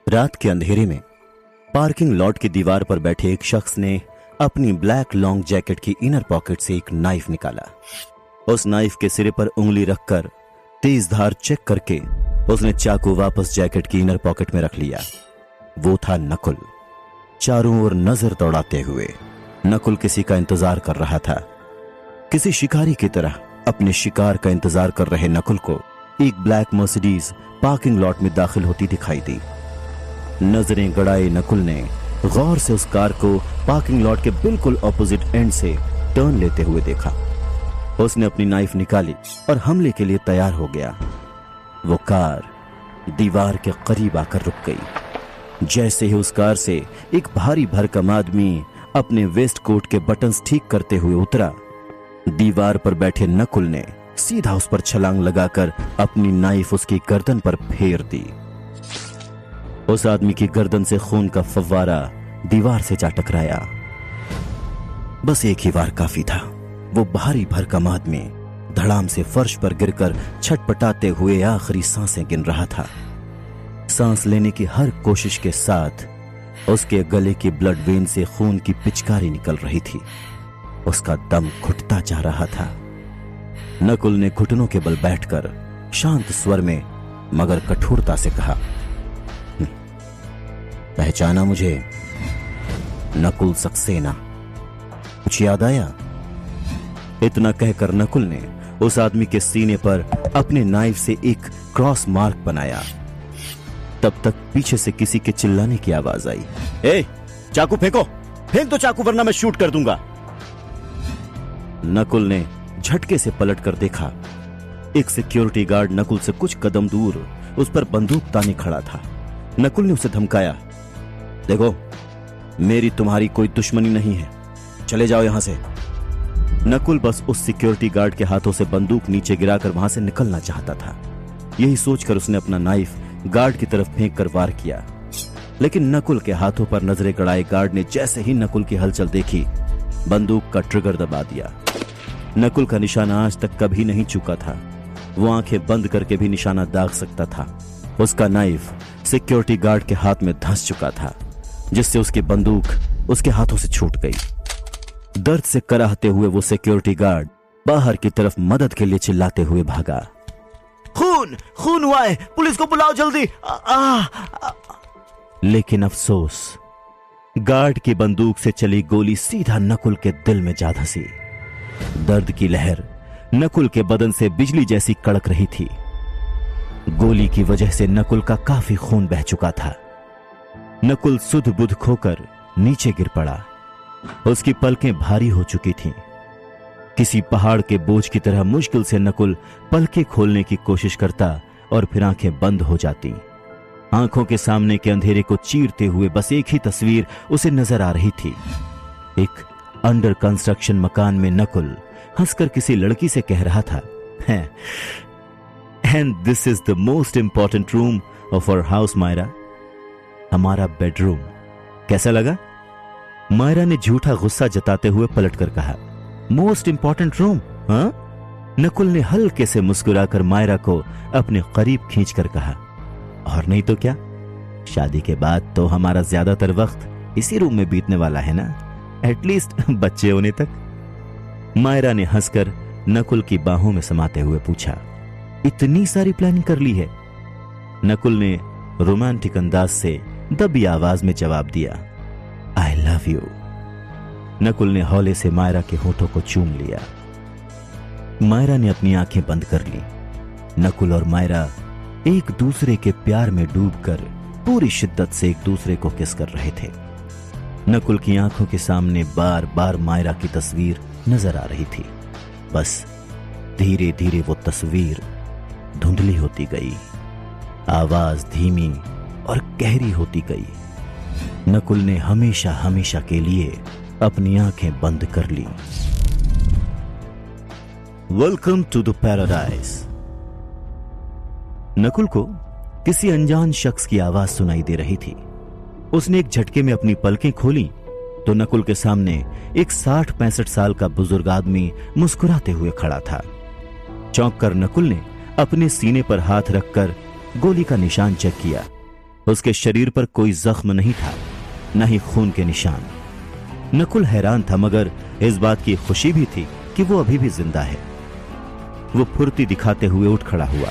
रात के अंधेरे में पार्किंग लॉट की दीवार पर बैठे एक शख्स ने अपनी ब्लैक लॉन्ग जैकेट की इनर पॉकेट से एक नाइफ निकाला। उस नाइफ के सिरे पर उंगली रखकर तेज धार चेक करके उसने चाकू वापस जैकेट की इनर पॉकेट में रख लिया। वो था नकुल। चारों ओर नजर दौड़ाते हुए नकुल किसी का इंतजार कर रहा था। किसी शिकारी की तरह अपने शिकार का इंतजार कर रहे नकुल को एक ब्लैक मर्सिडीज पार्किंग लॉट में दाखिल होती दिखाई दी। नजरें गड़ाए नकुल ने गौर से उस कार को पार्किंग लॉट के बिल्कुल ऑपोजिट एंड से टर्न लेते हुए देखा। उसने अपनी नाइफ निकाली और हमले के लिए तैयार हो गया। वो कार दीवार के करीब आकर रुक गई। जैसे ही उस कार से एक भारी भरकम आदमी अपने वेस्ट कोट के बटन्स ठीक करते हुए उतरा, दीवार पर बैठे नकुल ने सीधा उस पर छलांग लगाकर अपनी नाइफ उसकी गर्दन पर फेर दी। उस आदमी की गर्दन से खून का फव्वारा दीवार से जा टकराया। बस एक ही वार काफी था। वो भारी भरकम आदमी धड़ाम से फर्श पर गिरकर छटपटाते हुए आखिरी सांसें गिन रहा था। सांस लेने की हर कोशिश के साथ उसके गले की ब्लड वेन से खून की पिचकारी निकल रही थी। उसका दम घुटता जा रहा था। नकुल ने घुटनों के बल बैठकर शांत स्वर में मगर कठोरता से कहा, पहचाना मुझे? नकुल सक्सेना। कुछ याद आया? इतना कहकर नकुल ने उस आदमी के सीने पर अपने नाइफ से एक क्रॉस मार्क बनाया। तब तक पीछे से किसी के चिल्लाने की आवाज आई, ए, चाकू फेंको, फेंक दो चाकू वरना मैं शूट कर दूंगा। नकुल ने झटके से पलट कर देखा। एक सिक्योरिटी गार्ड नकुल से कुछ कदम दूर उस पर बंदूक ताने खड़ा था। नकुल ने उसे धमकाया, देखो, मेरी तुम्हारी कोई दुश्मनी नहीं है, चले जाओ यहां से। नकुल बस उस सिक्योरिटी गार्ड के हाथों से बंदूक नीचे गिराकर वहां से निकलना चाहता था। यही सोचकर उसने अपना नाइफ गार्ड की तरफ फेंक कर वार किया। लेकिन नकुल के हाथों पर नजरें गड़ाए गार्ड ने जैसे ही नकुल की हलचल देखी, बंदूक का ट्रिगर दबा दिया। नकुल का निशाना आज तक कभी नहीं चूका था। वो आंखें बंद करके भी निशाना दाग सकता था। उसका नाइफ सिक्योरिटी गार्ड के हाथ में धंस चुका था, जिससे उसकी बंदूक उसके हाथों से छूट गई। दर्द से कराहते हुए वो सिक्योरिटी गार्ड बाहर की तरफ मदद के लिए चिल्लाते हुए भागा। खून खून हुआ है, पुलिस को बुलाओ जल्दी। लेकिन अफसोस, गार्ड की बंदूक से चली गोली सीधा नकुल के दिल में जा धंसी। दर्द की लहर नकुल के बदन से बिजली जैसी कड़क रही थी। गोली की वजह से नकुल का काफी खून बह चुका था। नकुल सुध बुध खोकर नीचे गिर पड़ा। उसकी पलकें भारी हो चुकी थीं। किसी पहाड़ के बोझ की तरह मुश्किल से नकुल पलकें खोलने की कोशिश करता और फिर आंखें बंद हो जाती। आंखों के सामने के अंधेरे को चीरते हुए बस एक ही तस्वीर उसे नजर आ रही थी। एक अंडर कंस्ट्रक्शन मकान में नकुल हंसकर किसी लड़की से कह रहा था, and this is the most important room of our house Myra. हमारा बेडरूम कैसा लगा? मायरा ने झूठा गुस्सा जताते हुए पलटकर कहा, मोस्ट इंपॉर्टेंट रूम? हाँ? नकुल ने हल्के से मुस्कुराकर मायरा को अपने करीब खींचकर कहा, और नहीं तो क्या, शादी के बाद तो हमारा ज्यादातर वक्त इसी रूम में बीतने वाला है ना, एटलीस्ट बच्चे होने तक। मायरा ने हंसकर नकुल की बाहों में समाते हुए पूछा, इतनी सारी प्लानिंग कर ली है? नकुल ने रोमांटिक अंदाज से दबी आवाज में जवाब दिया, आई लव यू। नकुल ने हौले से मायरा के होठों को चूम लिया। मायरा ने अपनी आंखें बंद कर ली। नकुल और मायरा एक दूसरे के प्यार में डूबकर पूरी शिद्दत से एक दूसरे को किस कर रहे थे। नकुल की आंखों के सामने बार बार मायरा की तस्वीर नजर आ रही थी। बस धीरे धीरे वो तस्वीर धुंधली होती गई, आवाज धीमी और गहरी होती गई। नकुल ने हमेशा हमेशा के लिए अपनी आंखें बंद कर ली। Welcome to the paradise. Nakul को किसी अनजान शख्स की आवाज सुनाई दे रही थी। उसने एक झटके में अपनी पलकें खोली तो नकुल के सामने एक 60-65 साल का बुजुर्ग आदमी मुस्कुराते हुए खड़ा था। चौंक कर नकुल ने अपने सीने पर हाथ रखकर गोली का निशान चेक किया। उसके शरीर पर कोई जख्म नहीं था, न ही खून के निशान। नकुल हैरान था, मगर इस बात की खुशी भी थी कि वो अभी भी जिंदा है। वो फुर्ती दिखाते हुए उठ खड़ा हुआ।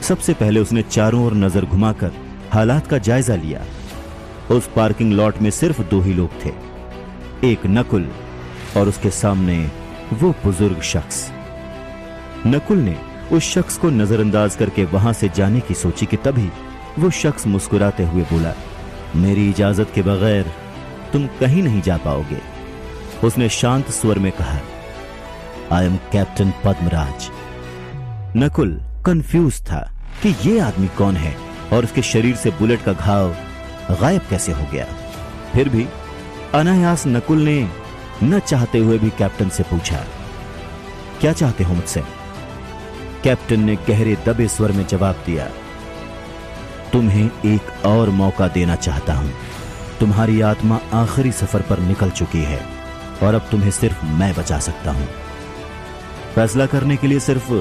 सबसे पहले उसने चारों ओर नजर घुमाकर हालात का जायजा लिया। उस पार्किंग लॉट में सिर्फ दो ही लोग थे, एक नकुल और उसके सामने वो बुजुर्ग शख्स। नकुल ने उस शख्स को नजरअंदाज करके वहां से जाने की सोची कि तभी वो शख्स मुस्कुराते हुए बोला, मेरी इजाजत के बगैर तुम कहीं नहीं जा पाओगे। उसने शांत स्वर में कहा, I am captain Padmaraj. Nakul confuse था कि ये आदमी कौन है और उसके शरीर से बुलेट का घाव गायब कैसे हो गया। फिर भी अनायास नकुल ने न चाहते हुए भी कैप्टन से पूछा, क्या चाहते हो मुझसे? कैप्टन ने गहरे दबे स्वर में जवाब दिया, तुम्हें एक और मौका देना चाहता हूं। तुम्हारी आत्मा आखिरी सफर पर निकल चुकी है और अब तुम्हें सिर्फ मैं बचा सकता हूं। फैसला करने के लिए सिर्फ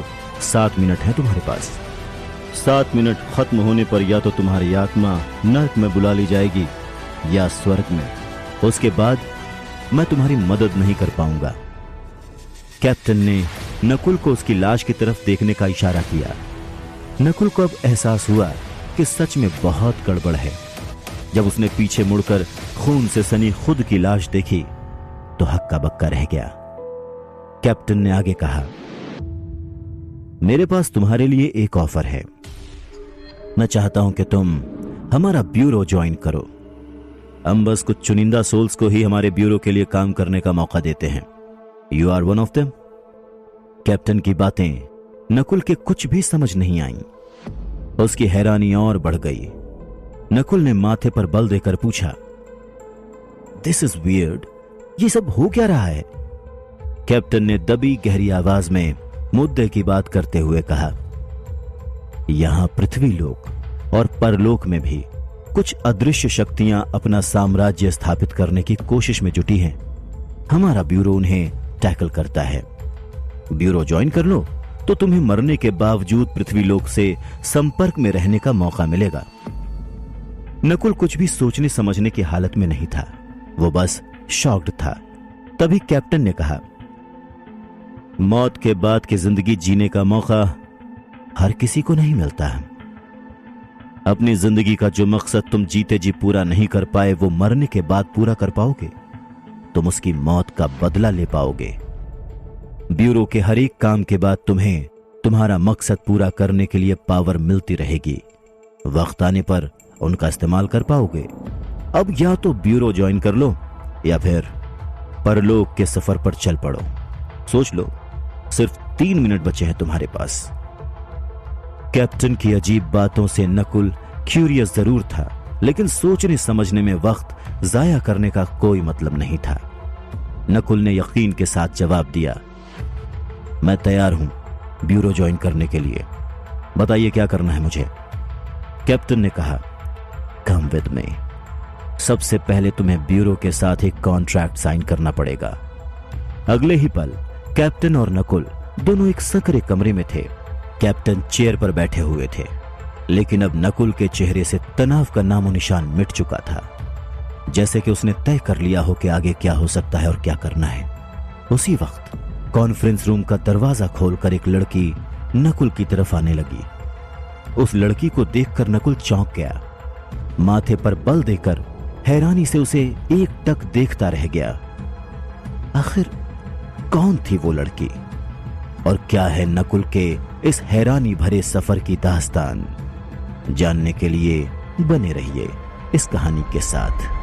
7 मिनट है तुम्हारे पास। 7 मिनट खत्म होने पर या तो तुम्हारी आत्मा नर्क में बुला ली जाएगी या स्वर्ग में। उसके बाद मैं तुम्हारी मदद नहीं कर पाऊंगा। कैप्टन ने नकुल को उसकी लाश की तरफ देखने का इशारा किया। नकुल को अब एहसास हुआ कि सच में बहुत गड़बड़ है। जब उसने पीछे मुड़कर खून से सनी खुद की लाश देखी तो हक्का बक्का रह गया। कैप्टन ने आगे कहा, मेरे पास तुम्हारे लिए एक ऑफर है। मैं चाहता हूं कि तुम हमारा ब्यूरो ज्वाइन करो। हम बस कुछ चुनिंदा सोल्स को ही हमारे ब्यूरो के लिए काम करने का मौका देते हैं। You are one of them. Captain की बातें नकुल के कुछ भी समझ नहीं आईं। उसकी हैरानी और बढ़ गई। नकुल ने माथे पर बल देकर पूछा, दिस इज वियर्ड, ये सब हो क्या रहा है? कैप्टन ने दबी गहरी आवाज में मुद्दे की बात करते हुए कहा, यहां पृथ्वी लोक और परलोक में भी कुछ अदृश्य शक्तियां अपना साम्राज्य स्थापित करने की कोशिश में जुटी हैं। हमारा ब्यूरो उन्हें टैकल करता है। ब्यूरो ज्वाइन कर लो तो तुम्हें मरने के बावजूद पृथ्वी लोक से संपर्क में रहने का मौका मिलेगा। नकुल कुछ भी सोचने समझने की हालत में नहीं था, वो बस शॉक्ड था। तभी कैप्टन ने कहा, मौत के बाद की जिंदगी जीने का मौका हर किसी को नहीं मिलता। अपनी जिंदगी का जो मकसद तुम जीते जी पूरा नहीं कर पाए वो मरने के बाद पूरा कर पाओगे। तुम उसकी मौत का बदला ले पाओगे। ब्यूरो के हर एक काम के बाद तुम्हें तुम्हारा मकसद पूरा करने के लिए पावर मिलती रहेगी। वक्त आने पर उनका इस्तेमाल कर पाओगे। अब या तो ब्यूरो ज्वाइन कर लो या फिर परलोक के सफर पर चल पड़ो। सोच लो, सिर्फ 3 मिनट बचे हैं तुम्हारे पास। कैप्टन की अजीब बातों से नकुल क्यूरियस जरूर था, लेकिन सोचने समझने में वक्त जाया करने का कोई मतलब नहीं था। नकुल ने यकीन के साथ जवाब दिया, मैं तैयार हूं ब्यूरो ज्वाइन करने के लिए। बताइए क्या करना है मुझे? कैप्टन ने कहा, कम विद मी। सबसे पहले तुम्हें ब्यूरो के साथ एक कॉन्ट्रैक्ट साइन करना पड़ेगा। अगले ही पल कैप्टन और नकुल दोनों एक सकरे कमरे में थे। कैप्टन चेयर पर बैठे हुए थे, लेकिन अब नकुल के चेहरे से तनाव का नामो निशान मिट चुका था, जैसे कि उसने तय कर लिया हो कि आगे क्या हो सकता है और क्या करना है। उसी वक्त कॉन्फ्रेंस रूम का दरवाजा खोलकर एक लड़की नकुल की तरफ आने लगी। उस लड़की को देखकर नकुल चौंक गया। माथे पर बल देकर हैरानी से उसे एकटक देखता रह गया। आखिर कौन थी वो लड़की और क्या है नकुल के इस हैरानी भरे सफर की दास्तान? जानने के लिए बने रहिए इस कहानी के साथ।